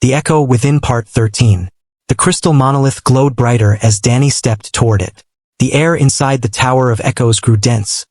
The Echo Within Part 13. The crystal monolith glowed brighter as Dani stepped toward it. The air inside the Tower of Echoes grew dense,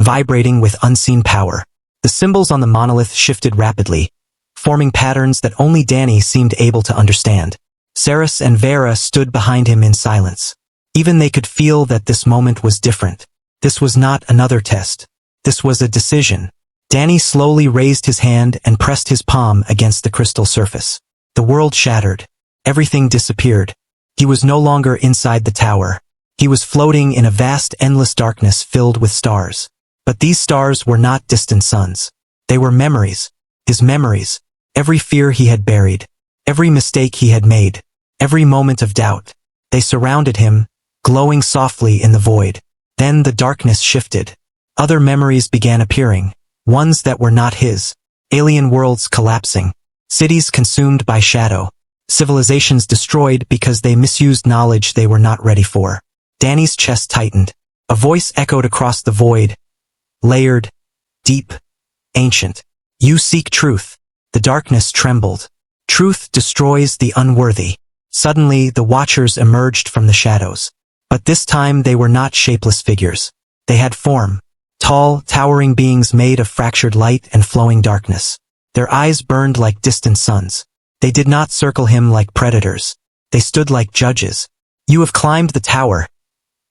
vibrating with unseen power. The symbols on the monolith shifted rapidly, forming patterns that only Dani seemed able to understand. Saris and Vera stood behind him in silence. Even they could feel that this moment was different. This was not another test. This was a decision. Dani slowly raised his hand and pressed his palm against the crystal surface. The world shattered. Everything disappeared. He was no longer inside the tower. He was floating in a vast, endless darkness filled with stars. But these stars were not distant suns. They were memories. His memories. Every fear he had buried. Every mistake he had made. Every moment of doubt. They surrounded him, glowing softly in the void. Then the darkness shifted. Other memories began appearing. Ones that were not his. Alien worlds collapsing. Cities consumed by shadow. Civilizations destroyed because they misused knowledge they were not ready for. Dani's chest tightened. A voice echoed across the void. Layered. Deep. Ancient. You seek truth. The darkness trembled. Truth destroys the unworthy. Suddenly, the Watchers emerged from the shadows. But this time they were not shapeless figures. They had form. Tall, towering beings made of fractured light and flowing darkness. Their eyes burned like distant suns. They did not circle him like predators. They stood like judges. You have climbed the tower.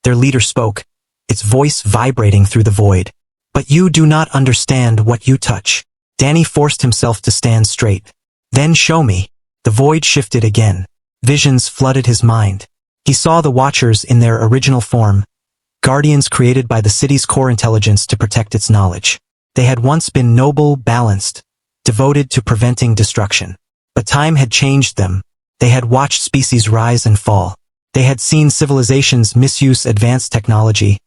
Their leader spoke, its voice vibrating through the void. But you do not understand what you touch. Dani forced himself to stand straight. Then show me. The void shifted again. Visions flooded his mind. He saw the Watchers in their original form, guardians created by the city's core intelligence to protect its knowledge. They had once been noble, balanced, devoted to preventing destruction. But time had changed them. They had watched species rise and fall. They had seen civilizations misuse advanced technology,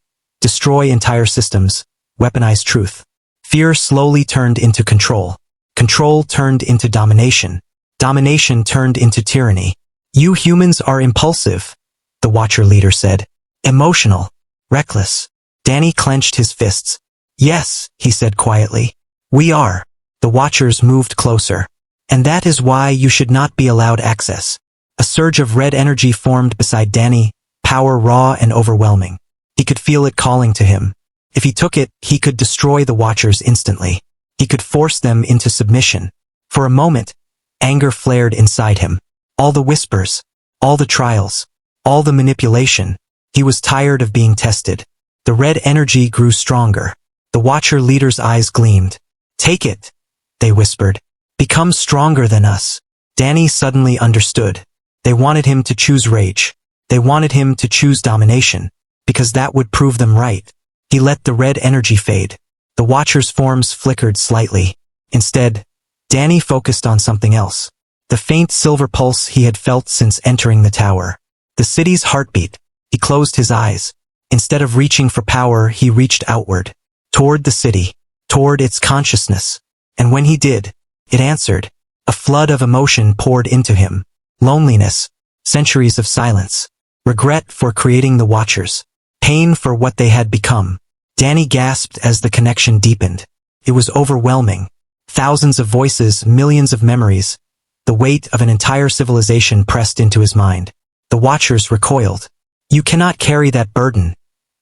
destroy entire systems, weaponize truth. Fear slowly turned into control. Control turned into domination. Domination turned into tyranny. You humans are impulsive, the Watcher leader said. Emotional. Reckless. Dani clenched his fists. Yes, he said quietly. We are. The Watchers moved closer. And that is why you should not be allowed access. A surge of red energy formed beside Dani, power raw and overwhelming. He could feel it calling to him. If he took it, he could destroy the Watchers instantly. He could force them into submission. For a moment, anger flared inside him. All the whispers, all the trials, all the manipulation. He was tired of being tested. The red energy grew stronger. The Watcher leader's eyes gleamed. Take it, they whispered. Become stronger than us. Dani suddenly understood. They wanted him to choose rage. They wanted him to choose domination, because that would prove them right. He let the red energy fade. The Watchers' forms flickered slightly. Instead, Dani focused on something else. The faint silver pulse he had felt since entering the tower. The city's heartbeat. He closed his eyes. Instead of reaching for power, he reached outward. Toward the city. Toward its consciousness. And when he did, it answered. A flood of emotion poured into him. Loneliness. Centuries of silence. Regret for creating the Watchers. Pain for what they had become. Dani gasped as the connection deepened. It was overwhelming. Thousands of voices, millions of memories. The weight of an entire civilization pressed into his mind. The Watchers recoiled. You cannot carry that burden,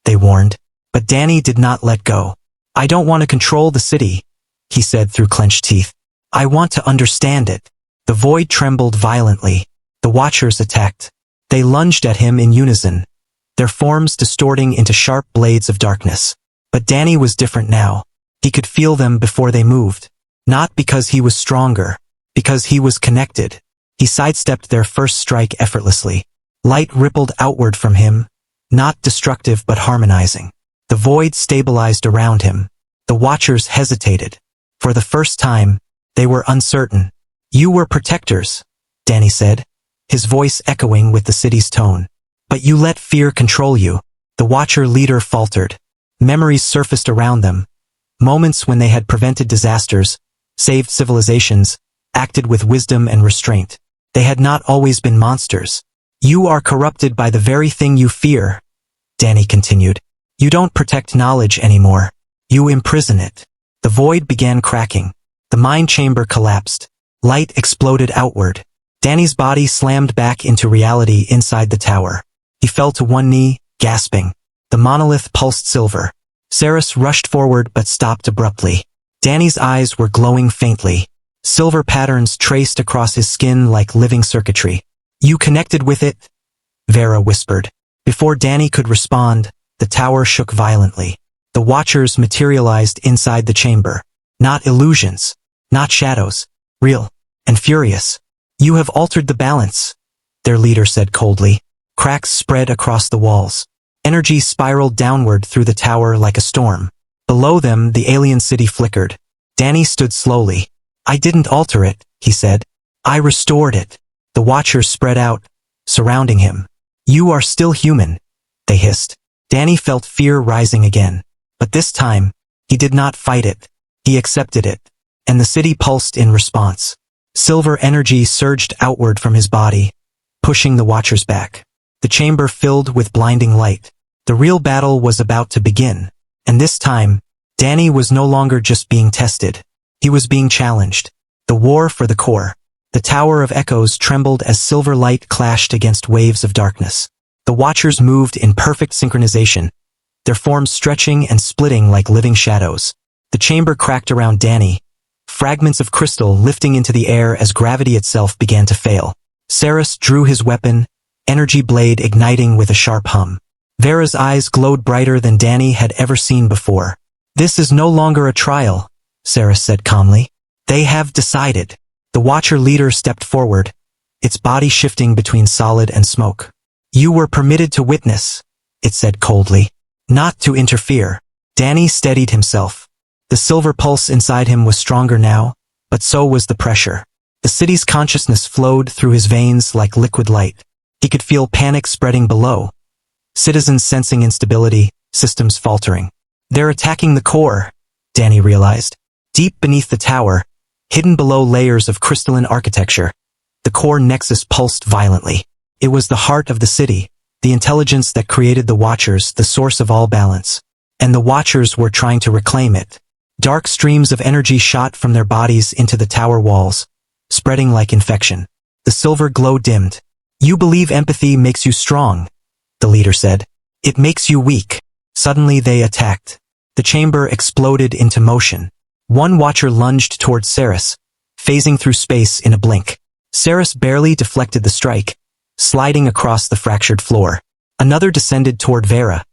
they warned. But Dani did not let go. I don't want to control the city, he said through clenched teeth. I want to understand it. The void trembled violently. The Watchers attacked. They lunged at him in unison, their forms distorting into sharp blades of darkness. But Dani was different now. He could feel them before they moved. Not because he was stronger, because he was connected. He sidestepped their first strike effortlessly. Light rippled outward from him, not destructive but harmonizing. The void stabilized around him. The Watchers hesitated. For the first time, they were uncertain. You were protectors, Dani said, his voice echoing with the city's tone. But you let fear control you. The Watcher leader faltered. Memories surfaced around them. Moments when they had prevented disasters, saved civilizations, acted with wisdom and restraint. They had not always been monsters. You are corrupted by the very thing you fear, Dani continued. You don't protect knowledge anymore. You imprison it. The void began cracking. The mind chamber collapsed. Light exploded outward. Dani's body slammed back into reality inside the tower. He fell to one knee, gasping. The monolith pulsed silver. Saris rushed forward but stopped abruptly. Dani's eyes were glowing faintly. Silver patterns traced across his skin like living circuitry. "You connected with it?" Vera whispered. Before Dani could respond, the tower shook violently. The Watchers materialized inside the chamber. Not illusions. Not shadows. Real. And furious. "You have altered the balance," their leader said coldly. Cracks spread across the walls. Energy spiraled downward through the tower like a storm. Below them, the alien city flickered. Dani stood slowly. "I didn't alter it," he said. "I restored it." The Watchers spread out, surrounding him. "You are still human," they hissed. Dani felt fear rising again. But this time, he did not fight it. He accepted it. And the city pulsed in response. Silver energy surged outward from his body, pushing the Watchers back. The chamber filled with blinding light. The real battle was about to begin. And this time, Dani was no longer just being tested. He was being challenged. The war for the core. The Tower of Echoes trembled as silver light clashed against waves of darkness. The Watchers moved in perfect synchronization, their forms stretching and splitting like living shadows. The chamber cracked around Dani, fragments of crystal lifting into the air as gravity itself began to fail. Saris drew his weapon, energy blade igniting with a sharp hum. Vera's eyes glowed brighter than Dani had ever seen before. "This is no longer a trial," Saris said calmly. "They have decided." The Watcher leader stepped forward, its body shifting between solid and smoke. "You were permitted to witness," it said coldly, "not to interfere." Dani steadied himself. The silver pulse inside him was stronger now, but so was the pressure. The city's consciousness flowed through his veins like liquid light. He could feel panic spreading below. Citizens sensing instability, systems faltering. "They're attacking the core," Dani realized. Deep beneath the tower, hidden below layers of crystalline architecture, the core nexus pulsed violently. It was the heart of the city, the intelligence that created the Watchers, the source of all balance. And the Watchers were trying to reclaim it. Dark streams of energy shot from their bodies into the tower walls, spreading like infection. The silver glow dimmed. "You believe empathy makes you strong," the leader said. "It makes you weak." Suddenly they attacked. The chamber exploded into motion. One Watcher lunged towards Saris, phasing through space in a blink. Saris barely deflected the strike, sliding across the fractured floor. Another descended toward Vera,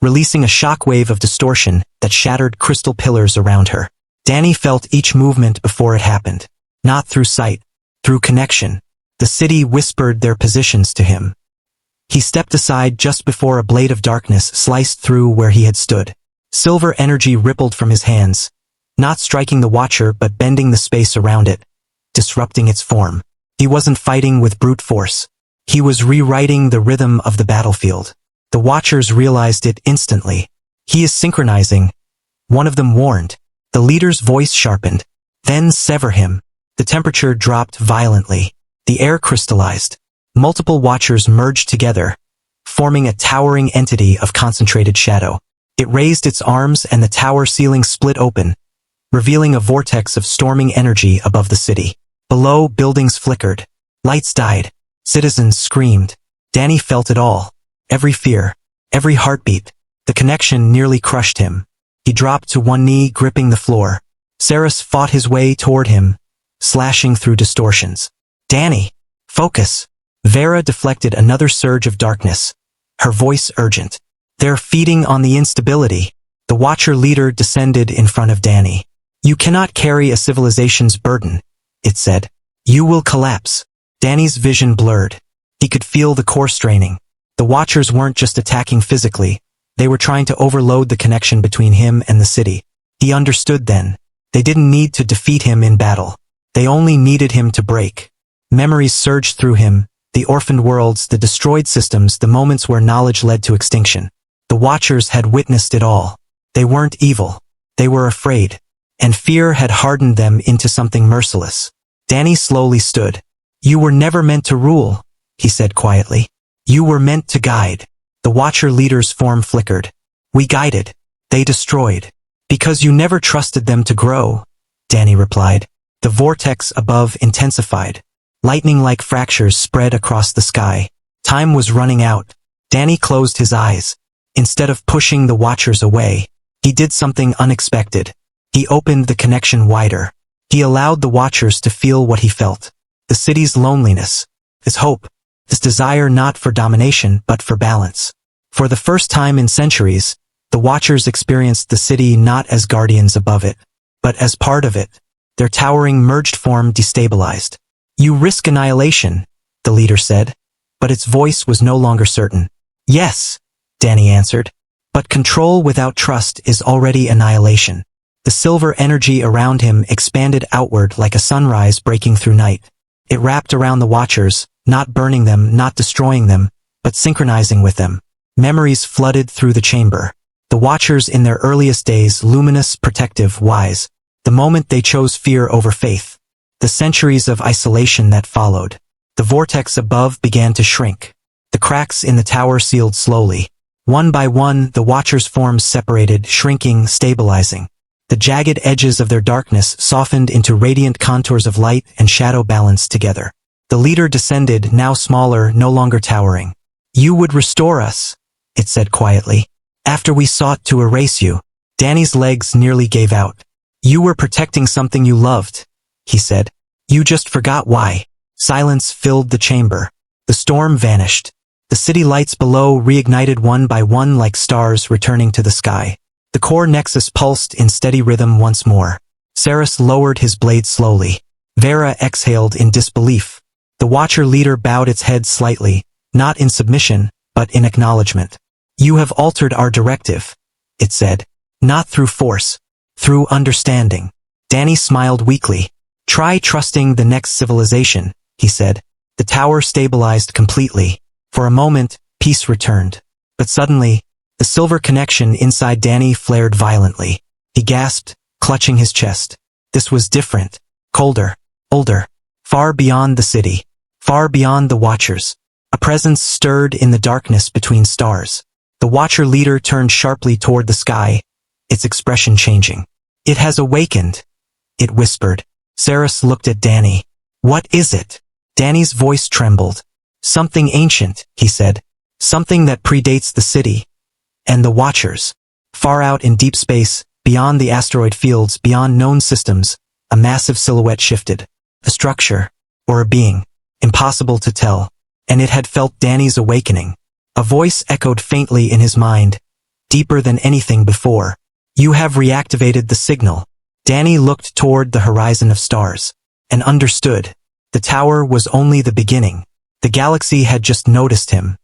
releasing a shockwave of distortion that shattered crystal pillars around her. Dani felt each movement before it happened. Not through sight, through connection. The city whispered their positions to him. He stepped aside just before a blade of darkness sliced through where he had stood. Silver energy rippled from his hands, not striking the Watcher but bending the space around it, disrupting its form. He wasn't fighting with brute force. He was rewriting the rhythm of the battlefield. The Watchers realized it instantly. "He is synchronizing," one of them warned. The leader's voice sharpened. "Then sever him." The temperature dropped violently. The air crystallized. Multiple Watchers merged together, forming a towering entity of concentrated shadow. It raised its arms and the tower ceiling split open, revealing a vortex of storming energy above the city. Below, buildings flickered. Lights died. Citizens screamed. Dani felt it all. Every fear, every heartbeat. The connection nearly crushed him. He dropped to one knee, gripping the floor. Saris fought his way toward him, slashing through distortions. "Dani, focus." Vera deflected another surge of darkness, her voice urgent. "They're feeding on the instability." The Watcher leader descended in front of Dani. "You cannot carry a civilization's burden," it said. "You will collapse." Dani's vision blurred. He could feel the core straining. The Watchers weren't just attacking physically, they were trying to overload the connection between him and the city. He understood then. They didn't need to defeat him in battle. They only needed him to break. Memories surged through him, the orphaned worlds, the destroyed systems, the moments where knowledge led to extinction. The Watchers had witnessed it all. They weren't evil. They were afraid. And fear had hardened them into something merciless. Dani slowly stood. "You were never meant to rule," he said quietly. "You were meant to guide." The Watcher leader's form flickered. "We guided. They destroyed. Because you never trusted them to grow," Dani replied. The vortex above intensified. Lightning-like fractures spread across the sky. Time was running out. Dani closed his eyes. Instead of pushing the watchers away, he did something unexpected. He opened the connection wider. He allowed the watchers to feel what he felt. The city's loneliness. His hope. His desire not for domination but for balance. For the first time in centuries, the watchers experienced the city not as guardians above it, but as part of it. Their towering merged form destabilized. "You risk annihilation," the leader said, but its voice was no longer certain. "Yes," Dani answered, "but control without trust is already annihilation." The silver energy around him expanded outward like a sunrise breaking through night. It wrapped around the watchers, not burning them, not destroying them, but synchronizing with them. Memories flooded through the chamber. The watchers in their earliest days, luminous, protective, wise. The moment they chose fear over faith. The centuries of isolation that followed. The vortex above began to shrink. The cracks in the tower sealed slowly. One by one, the watchers' forms separated, shrinking, stabilizing. The jagged edges of their darkness softened into radiant contours of light and shadow balanced together. The leader descended, now smaller, no longer towering. "You would restore us," it said quietly. "After we sought to erase you." Dani's legs nearly gave out. "You were protecting something you loved," he said. "You just forgot why." Silence filled the chamber. The storm vanished. The city lights below reignited one by one like stars returning to the sky. The core nexus pulsed in steady rhythm once more. Saris lowered his blade slowly. Vera exhaled in disbelief. The Watcher leader bowed its head slightly, not in submission, but in acknowledgement. "You have altered our directive," it said. "Not through force, through understanding." Dani smiled weakly. "Try trusting the next civilization," he said. The tower stabilized completely. For a moment, peace returned. But suddenly, the silver connection inside Dani flared violently. He gasped, clutching his chest. This was different. Colder. Older. Far beyond the city. Far beyond the Watchers. A presence stirred in the darkness between stars. The Watcher leader turned sharply toward the sky, its expression changing. "It has awakened," it whispered. Saris looked at Dani. "What is it?" Dani's voice trembled. "Something ancient," he said. "Something that predates the city. And the Watchers." Far out in deep space, beyond the asteroid fields, beyond known systems, a massive silhouette shifted. A structure, or a being, impossible to tell. And it had felt Dani's awakening. A voice echoed faintly in his mind, deeper than anything before. "You have reactivated the signal." Dani looked toward the horizon of stars, and understood. The tower was only the beginning. The galaxy had just noticed him.